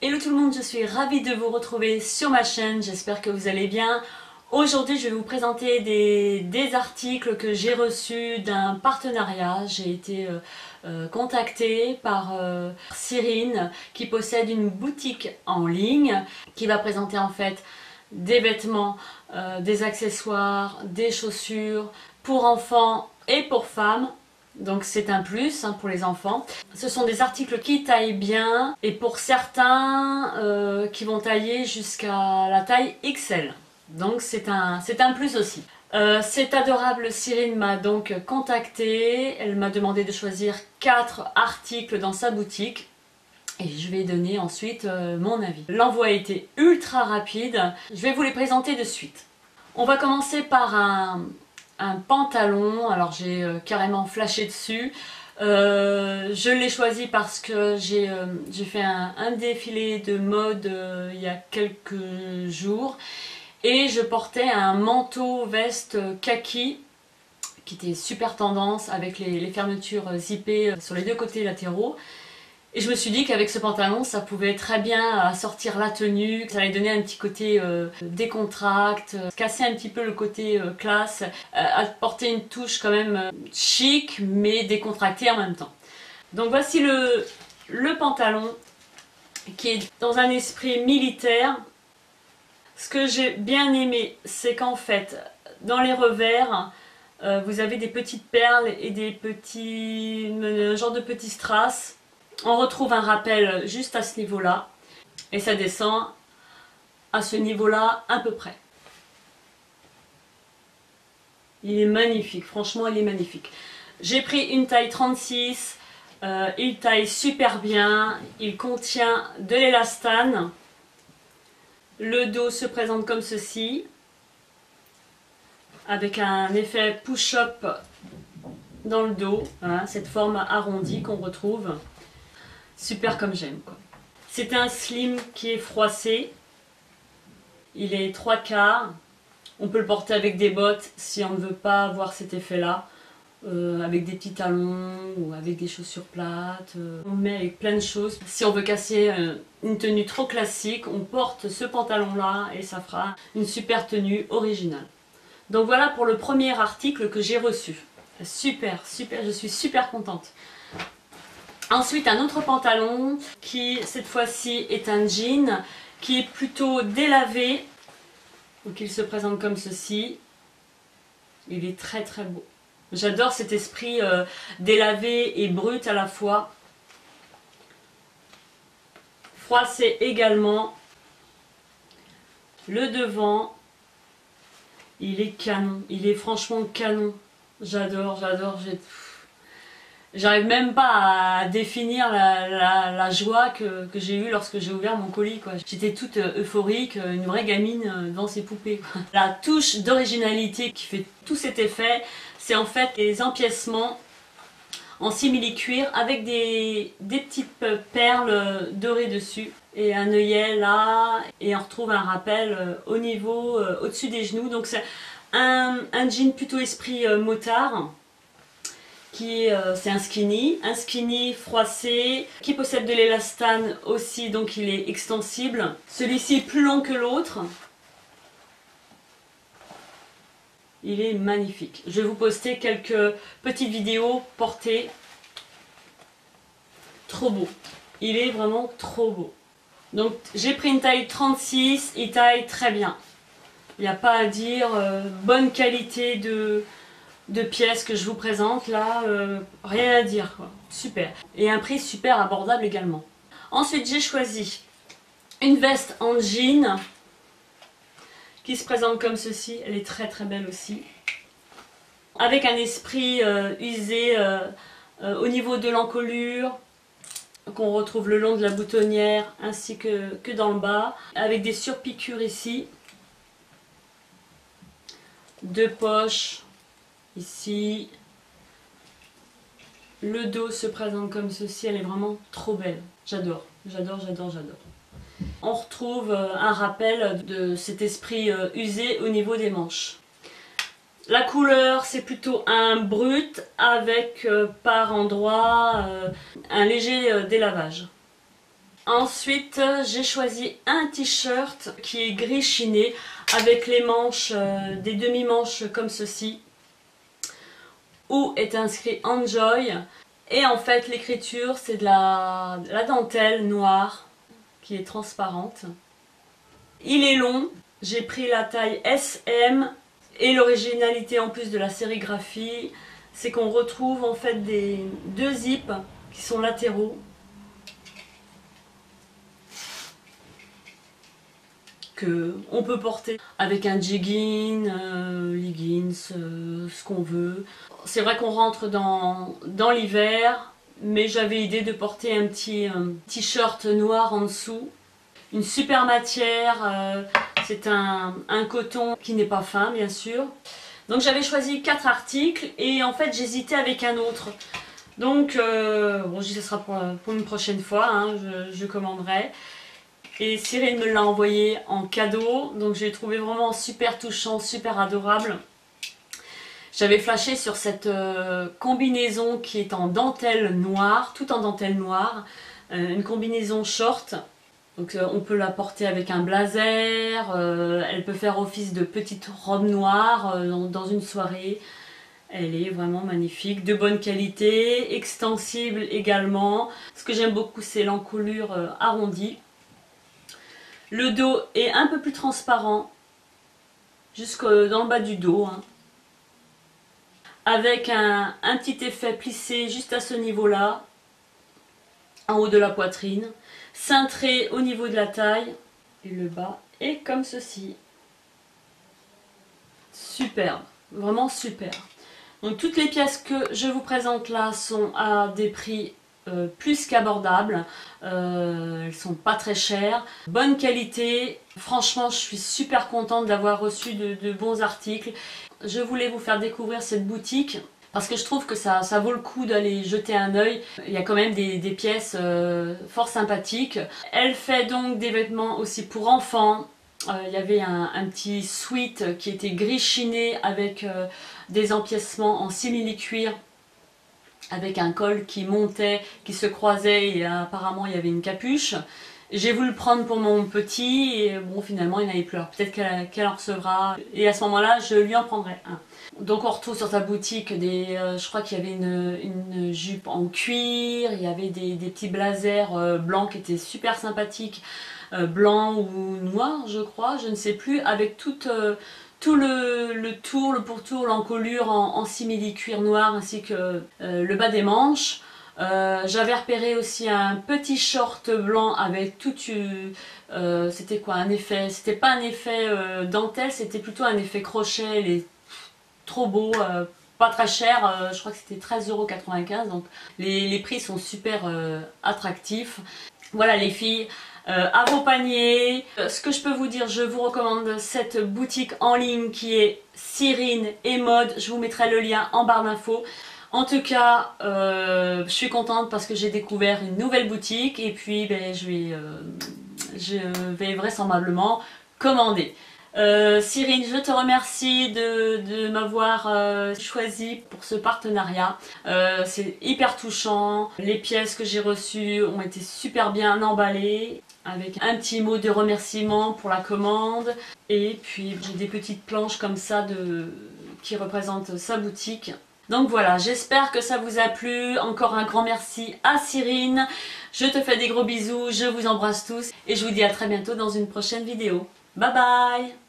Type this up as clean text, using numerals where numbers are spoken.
Hello tout le monde, je suis ravie de vous retrouver sur ma chaîne, j'espère que vous allez bien. Aujourd'hui je vais vous présenter des articles que j'ai reçus d'un partenariat. J'ai été contactée par Cyrine qui possède une boutique en ligne qui va présenter en fait des vêtements, des accessoires, des chaussures pour enfants et pour femmes. Donc c'est un plus pour les enfants. Ce sont des articles qui taillent bien et pour certains qui vont tailler jusqu'à la taille XL. Donc c'est un plus aussi. Cette adorable Cyrine m'a donc contactée. Elle m'a demandé de choisir 4 articles dans sa boutique. Et je vais donner ensuite mon avis. L'envoi a été ultra rapide. Je vais vous les présenter de suite. On va commencer par un pantalon. Alors j'ai carrément flashé dessus. Je l'ai choisi parce que j'ai fait un défilé de mode il y a quelques jours. Et je portais un manteau veste kaki qui était super tendance avec les fermetures zippées sur les deux côtés latéraux. Et je me suis dit qu'avec ce pantalon, ça pouvait très bien assortir la tenue, que ça allait donner un petit côté décontracte, casser un petit peu le côté classe, apporter une touche quand même chic mais décontractée en même temps. Donc voici le pantalon qui est dans un esprit militaire. Ce que j'ai bien aimé, c'est qu'en fait, dans les revers, vous avez des petites perles et des petits, genre de petits strass. On retrouve un rappel juste à ce niveau-là et ça descend à ce niveau-là à peu près. Il est magnifique, franchement il est magnifique. J'ai pris une taille 36, il taille super bien, il contient de l'élastane. Le dos se présente comme ceci, avec un effet push-up dans le dos, hein, cette forme arrondie qu'on retrouve. Super comme j'aime quoi. C'est un slim qui est froissé. Il est 3/4. On peut le porter avec des bottes si on ne veut pas avoir cet effet là. Avec des petits talons ou avec des chaussures plates. On met avec plein de choses. Si on veut casser une tenue trop classique, on porte ce pantalon là et ça fera une super tenue originale. Donc voilà pour le premier article que j'ai reçu. Super, super, je suis super contente. Ensuite, un autre pantalon qui, cette fois-ci, est un jean qui est plutôt délavé. Donc, il se présente comme ceci. Il est très très beau. J'adore cet esprit délavé et brut à la fois. Froissé également. Le devant, il est canon. Il est franchement canon. J'adore, j'adore. J'arrive même pas à définir la joie que j'ai eue lorsque j'ai ouvert mon colis. J'étais toute euphorique, une vraie gamine devant ces poupées. La touche d'originalité qui fait tout cet effet, c'est en fait les empiècements en simili-cuir avec des petites perles dorées dessus. Et un œillet là, et on retrouve un rappel au niveau, au-dessus des genoux. Donc c'est un jean plutôt esprit motard. C'est un skinny froissé qui possède de l'élastane aussi, donc il est extensible. Celui-ci est plus long que l'autre. Il est magnifique. Je vais vous poster quelques petites vidéos portées. Trop beau. Il est vraiment trop beau. Donc j'ai pris une taille 36, il taille très bien. Il n'y a pas à dire, bonne qualité de pièces que je vous présente là, rien à dire quoi. Super. Et un prix super abordable également. Ensuite j'ai choisi une veste en jean qui se présente comme ceci. Elle est très très belle aussi. Avec un esprit usé au niveau de l'encolure qu'on retrouve le long de la boutonnière ainsi que dans le bas. Avec des surpiqûres ici. 2 poches. Ici, le dos se présente comme ceci, elle est vraiment trop belle. J'adore, j'adore, j'adore, j'adore. On retrouve un rappel de cet esprit usé au niveau des manches. La couleur, c'est plutôt un brut avec par endroits un léger délavage. Ensuite, j'ai choisi un t-shirt qui est gris chiné avec les manches, des demi-manches comme ceci, où est inscrit Enjoy. Et en fait, l'écriture, c'est de la dentelle noire qui est transparente. Il est long, j'ai pris la taille SM et l'originalité en plus de la sérigraphie, c'est qu'on retrouve en fait deux zips qui sont latéraux. On peut porter avec un jegging, leggings, ce qu'on veut. C'est vrai qu'on rentre dans l'hiver, mais j'avais idée de porter un petit t-shirt noir en dessous. Une super matière, c'est un coton qui n'est pas fin bien sûr. Donc j'avais choisi 4 articles et en fait j'hésitais avec un autre. Donc bon, je dis que ce sera pour une prochaine fois, hein, je commanderai. Et Cyrine me l'a envoyé en cadeau, donc je l'ai trouvé vraiment super touchant, super adorable. J'avais flashé sur cette combinaison qui est en dentelle noire, tout en dentelle noire, une combinaison short. Donc on peut la porter avec un blazer, elle peut faire office de petite robe noire dans une soirée. Elle est vraiment magnifique, de bonne qualité, extensible également. Ce que j'aime beaucoup, c'est l'encolure arrondie. Le dos est un peu plus transparent, jusque dans le bas du dos, hein. Avec un petit effet plissé juste à ce niveau-là, en haut de la poitrine, cintré au niveau de la taille, et le bas est comme ceci. Superbe, vraiment super. Donc toutes les pièces que je vous présente là sont à des prix plus qu'abordables, elles sont pas très chères, bonne qualité. Franchement, je suis super contente d'avoir reçu de bons articles. Je voulais vous faire découvrir cette boutique parce que je trouve que ça vaut le coup d'aller jeter un œil. Il y a quand même des pièces fort sympathiques. Elle fait donc des vêtements aussi pour enfants. Il y avait un petit sweat qui était gris chiné avec des empiècements en simili-cuir, avec un col qui montait, qui se croisait et apparemment il y avait une capuche. J'ai voulu le prendre pour mon petit et bon, finalement il n'avait plus. Peut-être qu'elle en recevra et à ce moment-là je lui en prendrai un. Donc on retrouve sur ta boutique je crois qu'il y avait une jupe en cuir, il y avait des petits blazers blancs qui étaient super sympathiques, blanc ou noir je crois, je ne sais plus, avec tout le tour, le pourtour, l'encolure en simili-cuir noir ainsi que le bas des manches. J'avais repéré aussi un petit short blanc avec tout, c'était quoi, un effet, c'était pas un effet dentelle, c'était plutôt un effet crochet, il est trop beau, pas très cher, je crois que c'était 13,95 €, donc les prix sont super attractifs. Voilà les filles, à vos paniers. Ce que je peux vous dire, je vous recommande cette boutique en ligne qui est Cyrine et Mode, je vous mettrai le lien en barre d'infos. En tout cas, je suis contente parce que j'ai découvert une nouvelle boutique et puis ben, je vais vraisemblablement commander. Cyrine, je te remercie de m'avoir choisi pour ce partenariat. C'est hyper touchant. Les pièces que j'ai reçues ont été super bien emballées, avec un petit mot de remerciement pour la commande. Et puis j'ai des petites planches comme ça qui représentent sa boutique. Donc voilà, j'espère que ça vous a plu. Encore un grand merci à Cyrine. Je te fais des gros bisous, je vous embrasse tous et je vous dis à très bientôt dans une prochaine vidéo. Bye bye!